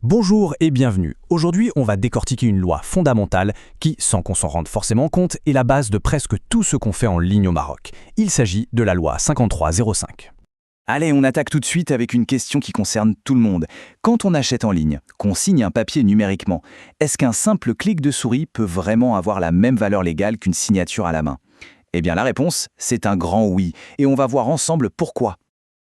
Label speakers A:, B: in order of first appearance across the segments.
A: Bonjour et bienvenue. Aujourd'hui, on va décortiquer une loi fondamentale qui, sans qu'on s'en rende forcément compte, est la base de presque tout ce qu'on fait en ligne au Maroc. Il s'agit de la loi 5305.
B: Allez, on attaque tout de suite avec une question qui concerne tout le monde. Quand on achète en ligne, qu'on signe un papier numériquement, est-ce qu'un simple clic de souris peut vraiment avoir la même valeur légale qu'une signature à la main? Eh bien la réponse, c'est un grand oui, et on va voir ensemble pourquoi.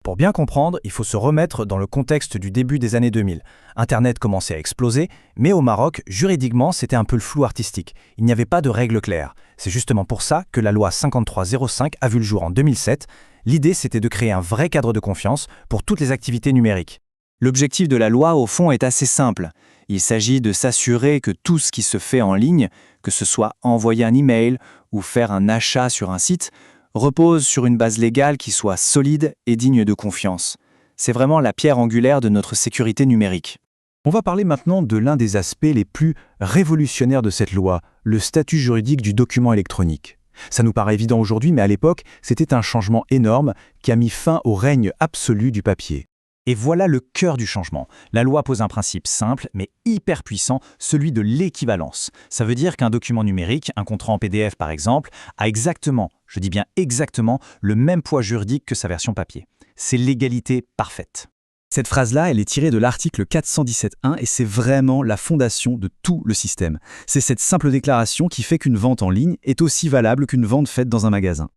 A: Pour bien comprendre, il faut se remettre dans le contexte du début des années 2000. Internet commençait à exploser, mais au Maroc, juridiquement, c'était un peu le flou artistique. Il n'y avait pas de règles claires. C'est justement pour ça que la loi 5305 a vu le jour en 2007. L'idée, c'était de créer un vrai cadre de confiance pour toutes les activités numériques.
B: L'objectif de la loi, au fond, est assez simple. Il s'agit de s'assurer que tout ce qui se fait en ligne, que ce soit envoyer un email ou faire un achat sur un site, repose sur une base légale qui soit solide et digne de confiance. C'est vraiment la pierre angulaire de notre sécurité numérique.
A: On va parler maintenant de l'un des aspects les plus révolutionnaires de cette loi, le statut juridique du document électronique. Ça nous paraît évident aujourd'hui, mais à l'époque, c'était un changement énorme qui a mis fin au règne absolu du papier. Et voilà le cœur du changement. La loi pose un principe simple, mais hyper puissant, celui de l'équivalence. Ça veut dire qu'un document numérique, un contrat en PDF par exemple, a exactement, je dis bien exactement, le même poids juridique que sa version papier. C'est l'égalité parfaite. Cette phrase-là, elle est tirée de l'article 417.1 et c'est vraiment la fondation de tout le système. C'est cette simple déclaration qui fait qu'une vente en ligne est aussi valable qu'une vente faite dans un magasin.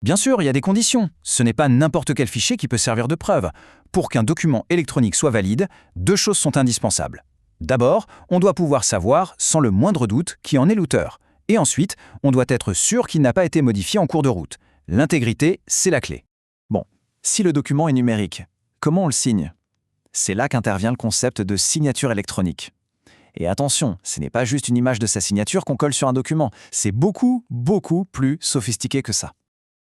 B: Bien sûr, il y a des conditions. Ce n'est pas n'importe quel fichier qui peut servir de preuve. Pour qu'un document électronique soit valide, deux choses sont indispensables. D'abord, on doit pouvoir savoir, sans le moindre doute, qui en est l'auteur. Et ensuite, on doit être sûr qu'il n'a pas été modifié en cours de route. L'intégrité, c'est la clé. Bon, si le document est numérique, comment on le signe? C'est là qu'intervient le concept de signature électronique. Et attention, ce n'est pas juste une image de sa signature qu'on colle sur un document. C'est beaucoup plus sophistiqué que ça.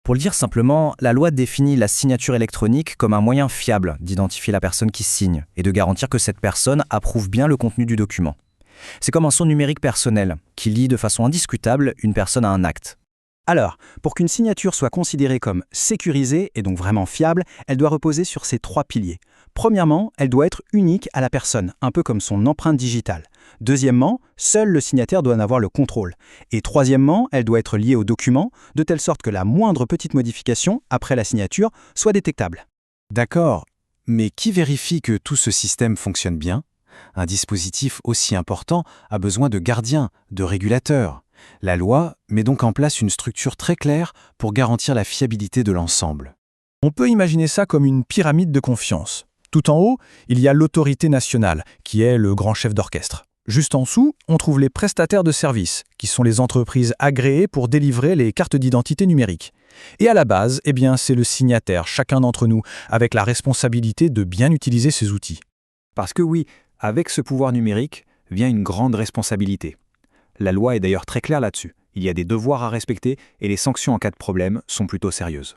A: Pour le dire simplement, la loi définit la signature électronique comme un moyen fiable d'identifier la personne qui signe et de garantir que cette personne approuve bien le contenu du document. C'est comme un sceau numérique personnel qui lie de façon indiscutable une personne à un acte. Alors, pour qu'une signature soit considérée comme sécurisée et donc vraiment fiable, elle doit reposer sur ces trois piliers. Premièrement, elle doit être unique à la personne, un peu comme son empreinte digitale. Deuxièmement, seul le signataire doit en avoir le contrôle. Et troisièmement, elle doit être liée au document, de telle sorte que la moindre petite modification, après la signature, soit détectable.
C: D'accord, mais qui vérifie que tout ce système fonctionne bien? Un dispositif aussi important a besoin de gardiens, de régulateurs. La loi met donc en place une structure très claire pour garantir la fiabilité de l'ensemble.
A: On peut imaginer ça comme une pyramide de confiance. Tout en haut, il y a l'autorité nationale, qui est le grand chef d'orchestre. Juste en dessous, on trouve les prestataires de services, qui sont les entreprises agréées pour délivrer les cartes d'identité numériques. Et à la base, c'est le signataire, chacun d'entre nous, avec la responsabilité de bien utiliser ces outils.
B: Parce que oui, avec ce pouvoir numérique vient une grande responsabilité. La loi est d'ailleurs très claire là-dessus. Il y a des devoirs à respecter et les sanctions en cas de problème sont plutôt sérieuses.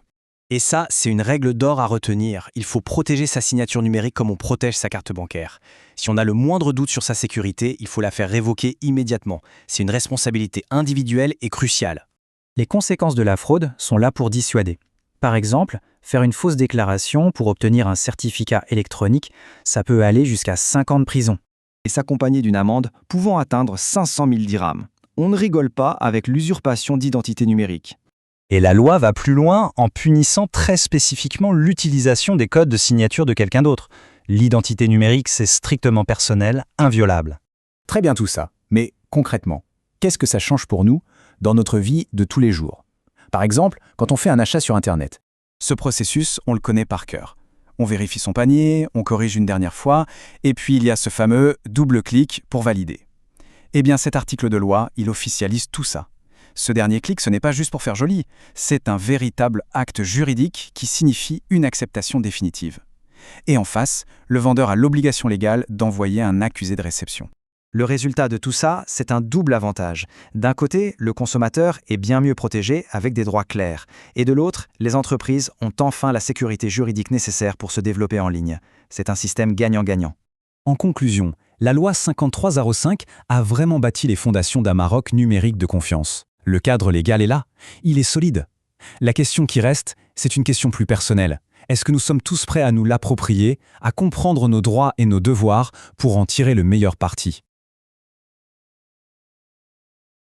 A: Et ça, c'est une règle d'or à retenir. Il faut protéger sa signature numérique comme on protège sa carte bancaire. Si on a le moindre doute sur sa sécurité, il faut la faire révoquer immédiatement. C'est une responsabilité individuelle et cruciale. Les conséquences de la fraude sont là pour dissuader. Par exemple, faire une fausse déclaration pour obtenir un certificat électronique, ça peut aller jusqu'à 5 ans de prison.
B: Et s'accompagner d'une amende pouvant atteindre 500 000 dirhams. On ne rigole pas avec l'usurpation d'identité numérique.
A: Et la loi va plus loin en punissant très spécifiquement l'utilisation des codes de signature de quelqu'un d'autre. L'identité numérique, c'est strictement personnel, inviolable.
B: Très bien tout ça, mais concrètement, qu'est-ce que ça change pour nous dans notre vie de tous les jours? Par exemple, quand on fait un achat sur Internet. Ce processus, on le connaît par cœur. On vérifie son panier, on corrige une dernière fois, et puis il y a ce fameux double clic pour valider. Eh bien cet article de loi, il officialise tout ça. Ce dernier clic, ce n'est pas juste pour faire joli, c'est un véritable acte juridique qui signifie une acceptation définitive. Et en face, le vendeur a l'obligation légale d'envoyer un accusé de réception. Le résultat de tout ça, c'est un double avantage. D'un côté, le consommateur est bien mieux protégé avec des droits clairs. Et de l'autre, les entreprises ont enfin la sécurité juridique nécessaire pour se développer en ligne. C'est un système gagnant-gagnant.
A: En conclusion, la loi 5305 a vraiment bâti les fondations d'un Maroc numérique de confiance. Le cadre légal est là, il est solide. La question qui reste, c'est une question plus personnelle.
B: Est-ce que nous sommes tous prêts à nous l'approprier, à comprendre nos droits et nos devoirs pour en tirer le meilleur parti?